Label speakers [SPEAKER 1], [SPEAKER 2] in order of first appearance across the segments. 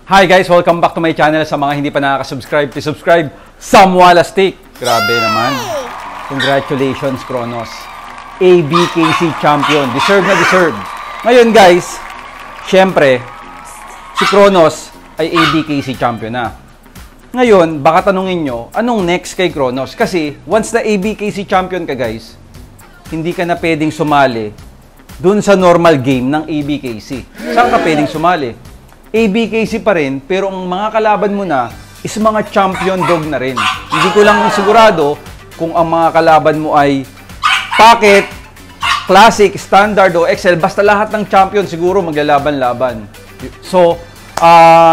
[SPEAKER 1] Hi guys, welcome back to my channel. Sa mga hindi pa nakaka-subscribe, please subscribe. Samwalastik. Grabe naman. Congratulations, Kronos. ABKC champion. Deserve na deserve. Ngayon guys, syempre, si Kronos ay ABKC champion na. Ngayon, baka tanungin nyo, anong next kay Kronos? Kasi once na ABKC champion ka guys, hindi ka na pwedeng sumali dun sa normal game ng ABKC. Saan ka pwedeng sumali? ABKC pa rin, pero ang mga kalaban mo na is mga champion dog na rin. Hindi ko lang sigurado kung ang mga kalaban mo ay Pocket, Classic, Standard o Excel. Basta lahat ng champion siguro maglalaban-laban. So,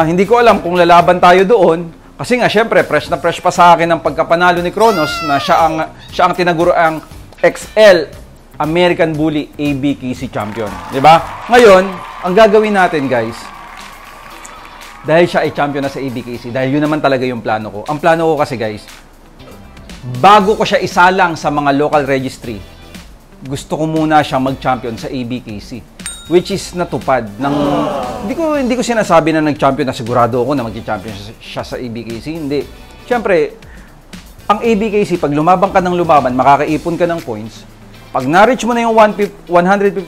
[SPEAKER 1] hindi ko alam kung lalaban tayo doon. Kasi nga, syempre, fresh na fresh pa sa akin ang pagkapanalo ni Kronos na siya ang tinaguro ang XL American Bully ABKC champion. Diba? Ngayon, ang gagawin natin guys, dahil siya ay champion na sa ABKC, dahil yun naman talaga yung plano ko. Ang plano ko kasi guys, bago ko siya isalang sa mga local registry, gusto ko muna siya mag-champion sa ABKC. Which is natupad ng... Hindi ko sinasabi na nag-champion na sigurado ako na mag-champion siya sa ABKC. Hindi. Siyempre, ang ABKC, pag lumaban ka ng lumaban, makakaipon ka ng points. Pag na-reach mo na yung 150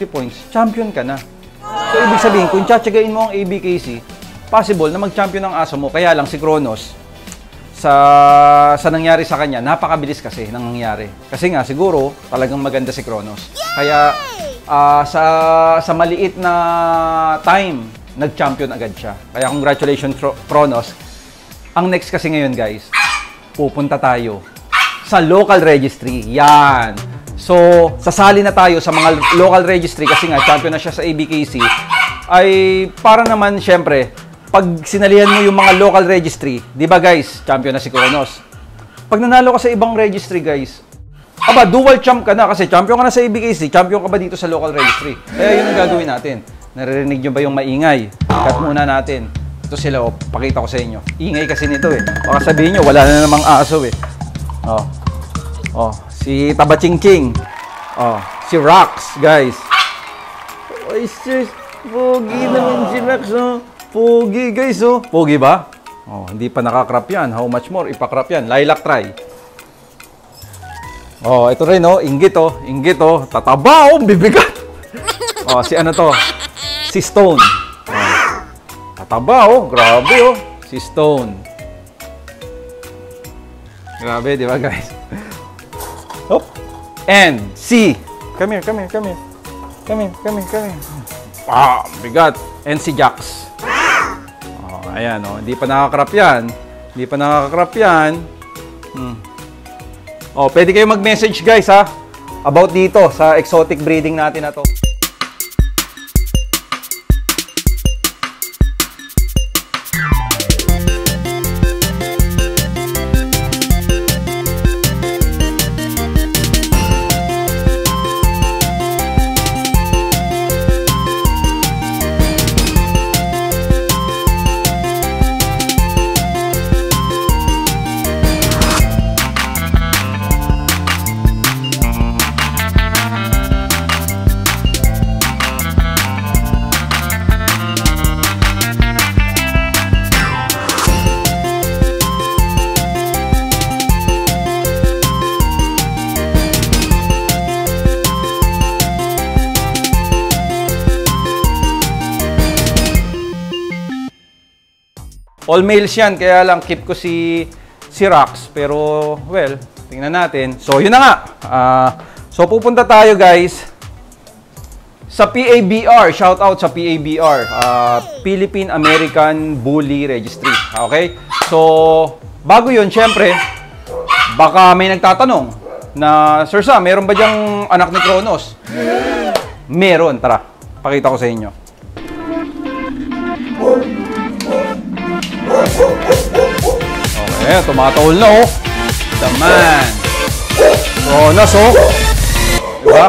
[SPEAKER 1] points, champion ka na. So, ibig sabihin, kung tsatsagain mo ang ABKC, possible na mag-champion ng aso mo. Kaya lang si Kronos, sa nangyari sa kanya, napakabilis kasi nang nangyari. Kasi nga, siguro, talagang maganda si Kronos. Kaya, sa maliit na time, nag-champion agad siya. Kaya congratulations, Kronos. Ang next kasi ngayon, guys, pupunta tayo sa local registry. Yan. So, sasali na tayo sa mga local registry kasi nga, champion na siya sa ABKC. Ay, para naman, syempre, pag sinalihan mo yung mga local registry, di ba guys, champion na si Kronos. Pag nanalo ka sa ibang registry guys, aba, dual champ ka na kasi champion ka na sa ABKC, champion ka ba dito sa local registry? Kaya yun ang gagawin natin. Naririnig nyo ba yung maingay? Cut muna natin. Ito sila, pakita ko sa inyo. Ingay kasi nito eh. Baka sabihin nyo, wala na namang aso eh. Si Tabachingking. Si Rox, guys. Ay, sis, pogi naman si Rox, pogi guys, Pogi ba? Hindi pa nakakrap yan. How much more? Ipakrap yan. Lilac try. Ito rin, Inggit, Inggit, Tataba, bibigat. Si ano to? Si Stone. Tataba, Grabe, Si Stone. Grabe, di ba, guys? And si. Come here. Bigat. And si Jax. Ayan, hindi pa nakakrap yan. Pwede kayo mag-message guys, about dito sa exotic breeding natin na to. All males yan, kaya lang keep ko si Rox. Pero, well, tingnan natin. So, yun na nga. So, pupunta tayo, guys, sa PABR. Shout out sa PABR. Philippine American Bully Registry. Okay? So, bago yun, syempre, baka may nagtatanong na, Sir Sam, meron ba diyang anak ni Kronos? Meron. Tara, pakita ko sa inyo. Okay, tumatahol na, The man. Kronos, Diba?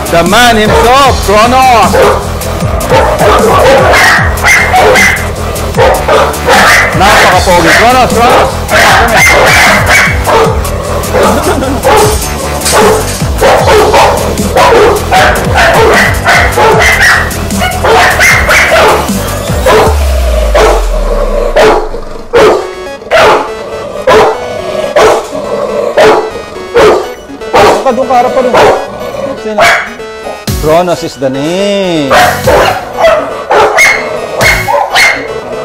[SPEAKER 1] The man himself, Kronos. Napaka-pogi. Kronos. doon ka, harap pa rin. Sino? Kronos is the name.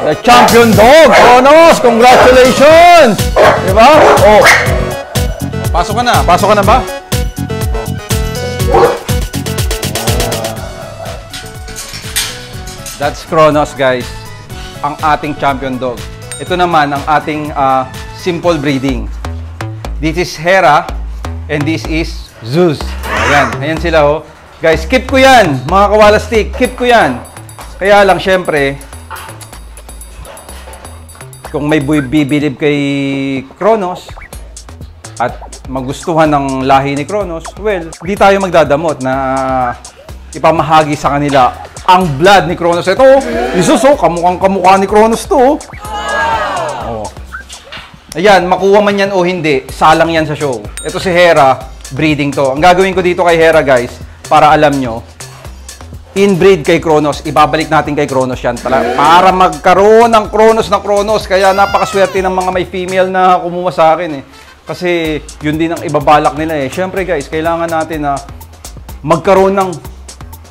[SPEAKER 1] The champion dog, Kronos! Congratulations! Diba? Oh. Pasok ka na. Pasok ka na ba? That's Kronos, guys. Ang ating champion dog. Ito naman ang ating simple breeding. This is Hera and this is Zeus. Ayan. Ayan sila, oh. Guys, keep ko yan. Mga kawalastik, keep ko yan. Kaya lang, syempre, kung may bibilib kay Kronos at magustuhan ng lahi ni Kronos, well, hindi tayo magdadamot na ipamahagi sa kanila ang blood ni Kronos. Ito, Jesus, oh, kamukhang-kamukha ni Kronos to. Oh. Ayan, makuha man yan o hindi, salang yan sa show. Ito si Hera, breeding to. Ang gagawin ko dito kay Hera, guys, para alam nyo, inbreed kay Kronos, ibabalik natin kay Kronos yan para magkaroon ng Kronos na Kronos. Kaya napakaswerte ng mga may female na kumuha sa akin eh. Kasi yun din ang ibabalak nila eh. Syempre guys, kailangan natin na magkaroon ng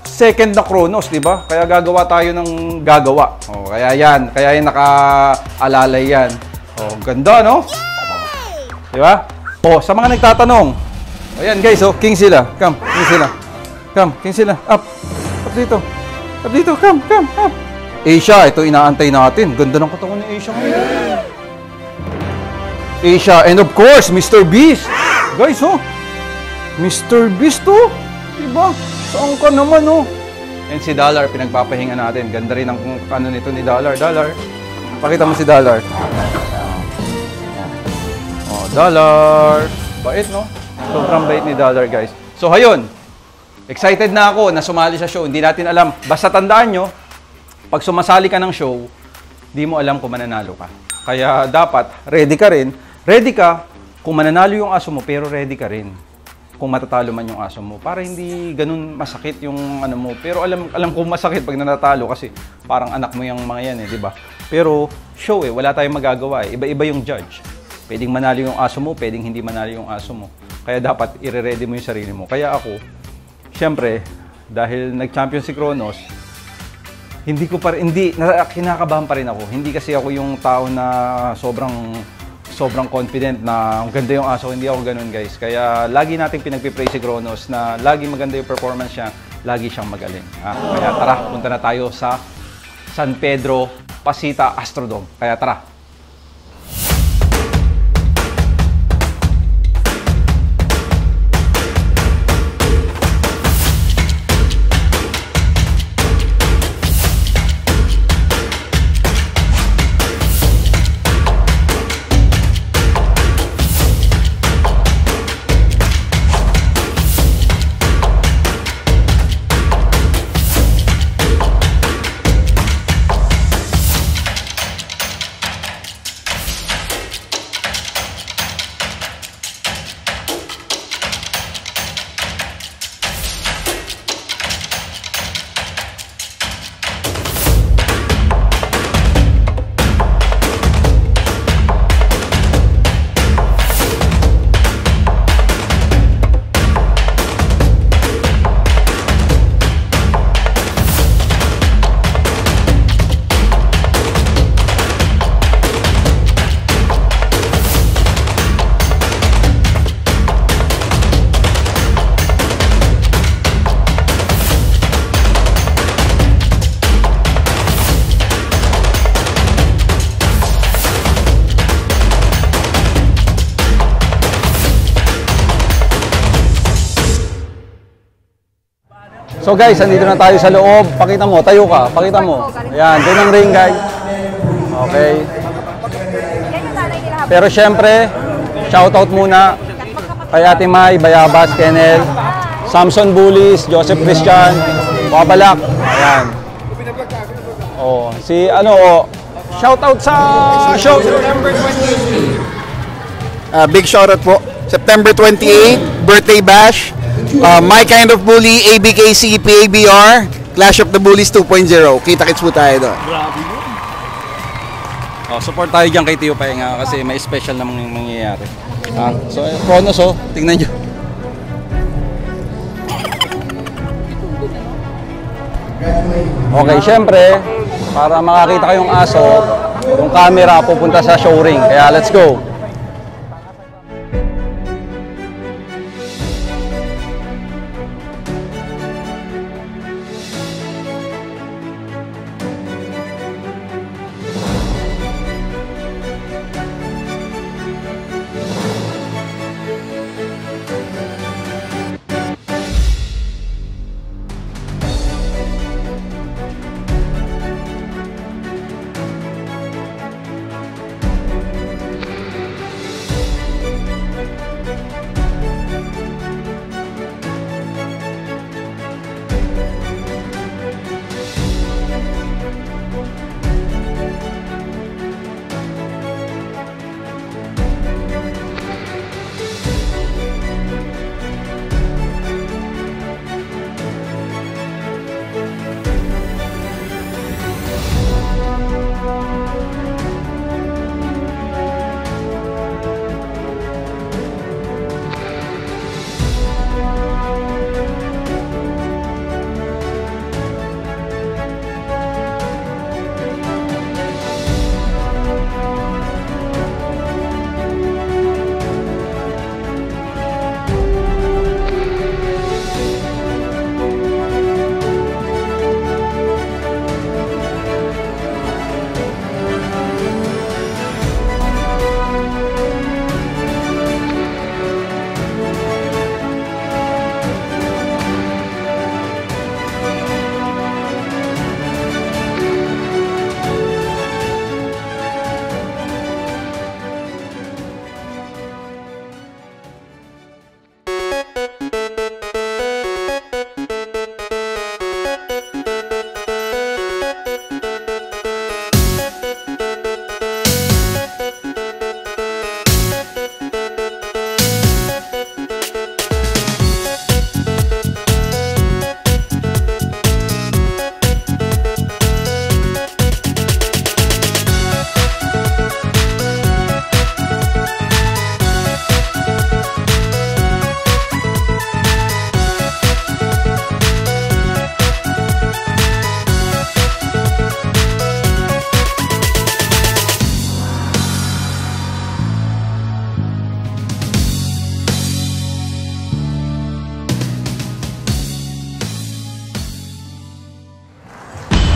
[SPEAKER 1] second na Kronos, di ba? Kaya gagawa tayo ng gagawa. Oh, kaya yan naka-alalay yan. Oh, ganda, no? Di ba? Oh, sa mga nagtatanong. Ayan guys, oh, king sila. Come, king sila. Come, king sila. Up. Up dito. Up dito. Come, up. Asia, ito inaantay natin. Ganda ng katawan ni Asia ngayon. Asia, and of course, Mr. Beast. Guys, oh. Mr. Beast, oh. Diba? Saan ka naman, oh. And si Dollar, pinagpapahinga natin. Ganda rin ang ano nito ni Dollar. Dollar. Pakita mo si Dollar. Oh, Dollar. Bait, no? Sobrang bait ni Dollar, guys. So, ayun. Excited na ako na sumali sa show. Hindi natin alam. Basta tandaan nyo, pag sumasali ka ng show, di mo alam kung mananalo ka. Kaya dapat, ready ka rin. Ready ka kung mananalo yung aso mo, pero ready ka rin kung matatalo man yung aso mo. Para hindi ganun masakit yung ano mo. Pero alam ko masakit pag nanatalo kasi parang anak mo yung mga yan eh, di ba? Pero show eh, wala tayong magagawa eh. Iba-iba yung judge. Pwedeng manalo yung aso mo, pwedeng hindi manalo yung aso mo. Kaya dapat i-ready mo yung sarili mo. Kaya ako, siyempre, dahil nag-champion si Kronos, kinakabahan pa rin ako. Hindi kasi ako yung tao na sobrang confident na ang ganda yung aso. Hindi ako ganun, guys. Kaya lagi nating pinagpipray si Kronos na lagi maganda yung performance niya, lagi siyang magaling. Kaya tara, punta na tayo sa San Pedro Pasita Astrodome. Kaya tara. So guys, andito na tayo sa loob. Pakita mo, tayo ka. Pakita mo. Ayan, doon ang ring, guys. Okay. Pero syempre, shoutout muna kay Ate May, Bayabas, Kennel, Samson Bullis, Joseph Christian, Wabalak. Ayan. Oh, si shoutout sa show.
[SPEAKER 2] September 28. Big shoutout po. September 28, birthday bash. My Kind of Bully, ABKC, PABR, Clash of the Bullies 2.0. Kita-kits po tayo doon.
[SPEAKER 1] Oh, support tayo dyan kay Tio Paenga kasi may special na mangyayari. So, Kronos, tingnan nyo. Okay, syempre, para makakita kayong aso, yung camera pupunta sa show ring. Kaya let's go!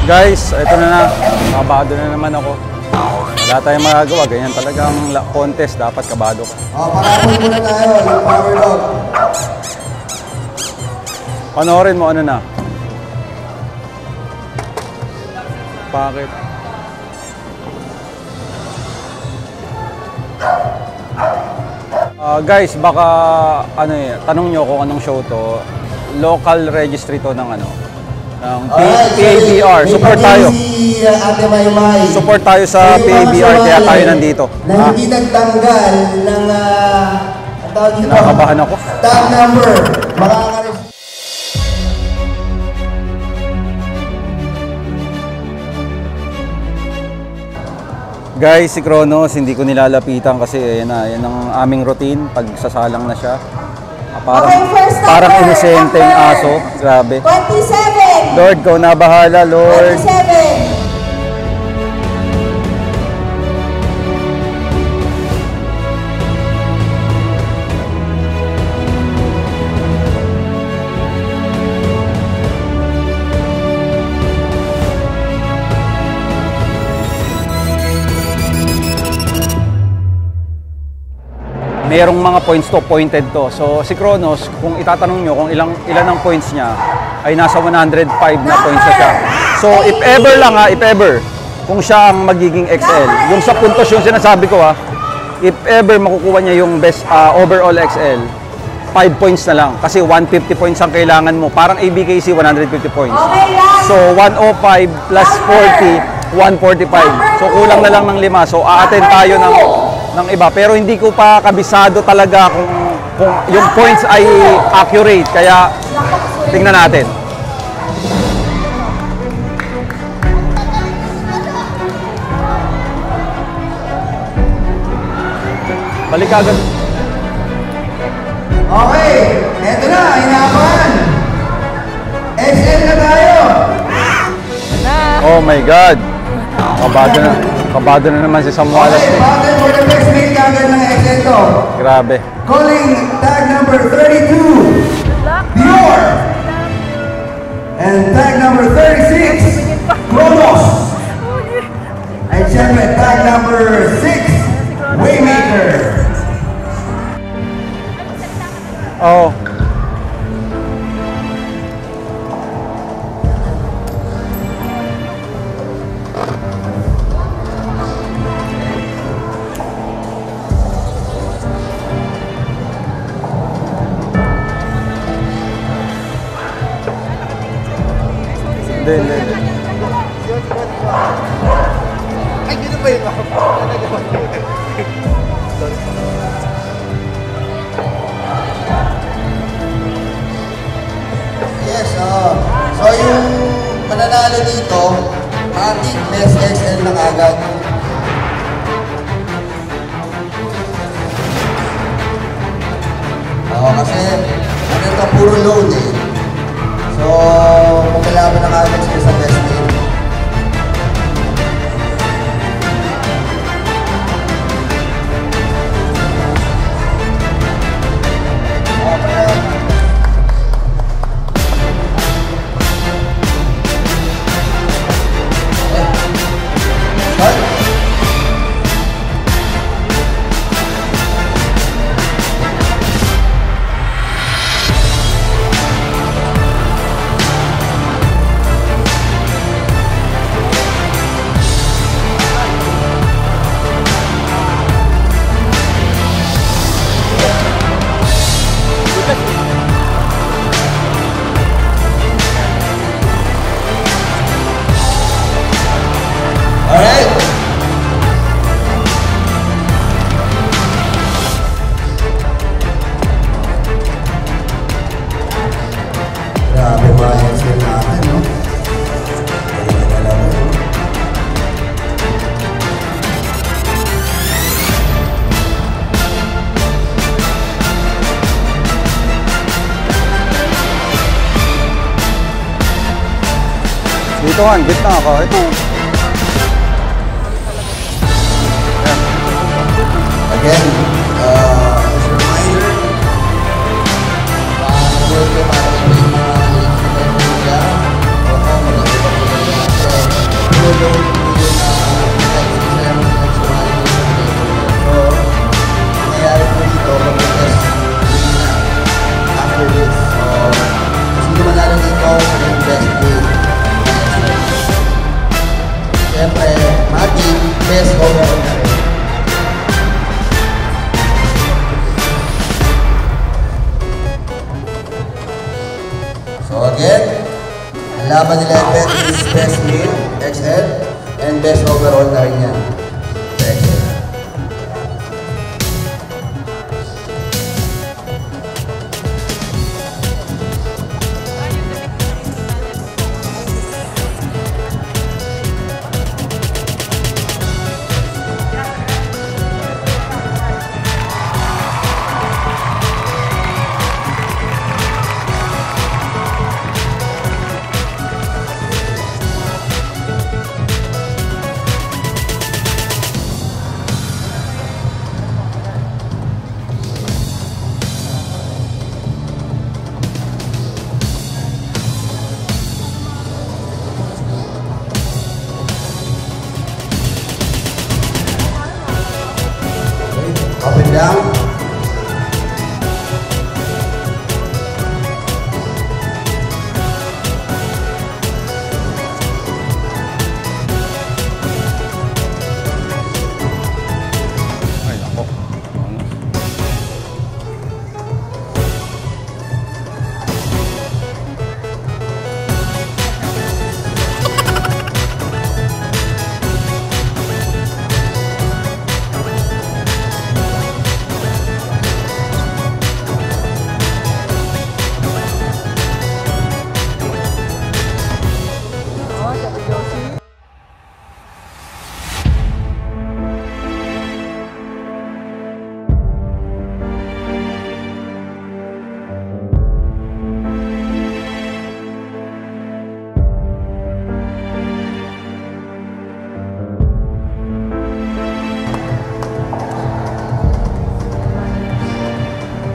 [SPEAKER 1] Guys, ito na. Kabado na naman ako. Wala tayong magagawa. Ganyan talagang contest. Dapat kabado ka.
[SPEAKER 3] Pakapon muna tayo. Yung power dog.
[SPEAKER 1] Panoorin mo ano na. Bakit? Guys, baka ano eh, tanong nyo kung anong show to. Local registry to ng ano. Ng PABR. Support tayo. Support tayo sa PABR kaya tayo nandito.
[SPEAKER 3] Na hindi nagtanggal ng
[SPEAKER 1] Kinakabahan ako.
[SPEAKER 3] tag number. Makakares.
[SPEAKER 1] Guys, si Kronos, hindi ko nilalapitan kasi yan ang aming routine pag sasalang na siya. Parang inosenteng aso. Grabe.
[SPEAKER 4] 27!
[SPEAKER 1] Lord, kau na bahala, Lord.
[SPEAKER 4] 27!
[SPEAKER 1] Merong mga points to, pointed to. So si Kronos, kung itatanong nyo kung ilan ang points niya, ay nasa 105 na points na siya. So if ever lang if ever, kung siya ang magiging XL, yung sa puntos yung sinasabi ko if ever makukuha niya yung best overall XL, 5 points na lang. Kasi 150 points ang kailangan mo. Parang ABKC, 150 points. So 105 plus 40, 145. So kulang na lang ng 5. So a-attend tayo ng iba, pero hindi ko pa kabisado talaga kung yung points ay accurate, kaya tingnan natin. Balik agad.
[SPEAKER 3] Okay, eto na, inaabangan. XL na tayo.
[SPEAKER 1] Oh my God. Kabado na naman si Samualas.
[SPEAKER 3] Okay, battle for the best mate kagad ng Exento.
[SPEAKER 1] Grabe.
[SPEAKER 3] Calling tag number 32, Dior. And tag number 36, Kronos. And syempre, tag number 6, Waymaker.
[SPEAKER 1] Oh. Hindi.
[SPEAKER 2] Ay, gano'n ba yun?
[SPEAKER 3] Yes, so yung mananalo dito, ating best XL na agad. Kasi ano ito, puro load eh. So, magkalaban na agad sila sa best team. Grabe ba yung skill natin, no?
[SPEAKER 1] Dito nga, gitna ako. Ito.
[SPEAKER 3] Again, as a reminder, huwag ka para may mga link nila o kung mag-ibig ako nila. So, tulong yung So, nangyayari po dito, mag-test na after this. So, sino manalo dito, yung best game. Siyempre, Mati, best overall na rin. So again, ang laban nila is best male, XL, and best overall na rin yan. Sa XL.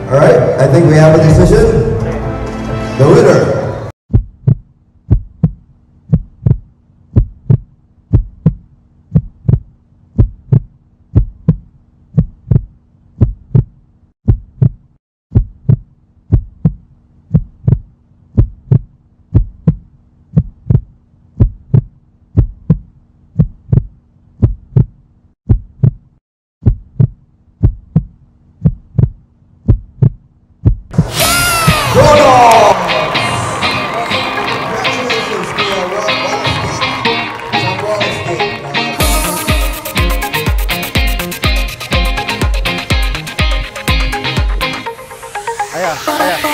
[SPEAKER 3] Alright, I think we have a decision. The winner.
[SPEAKER 2] Ayan.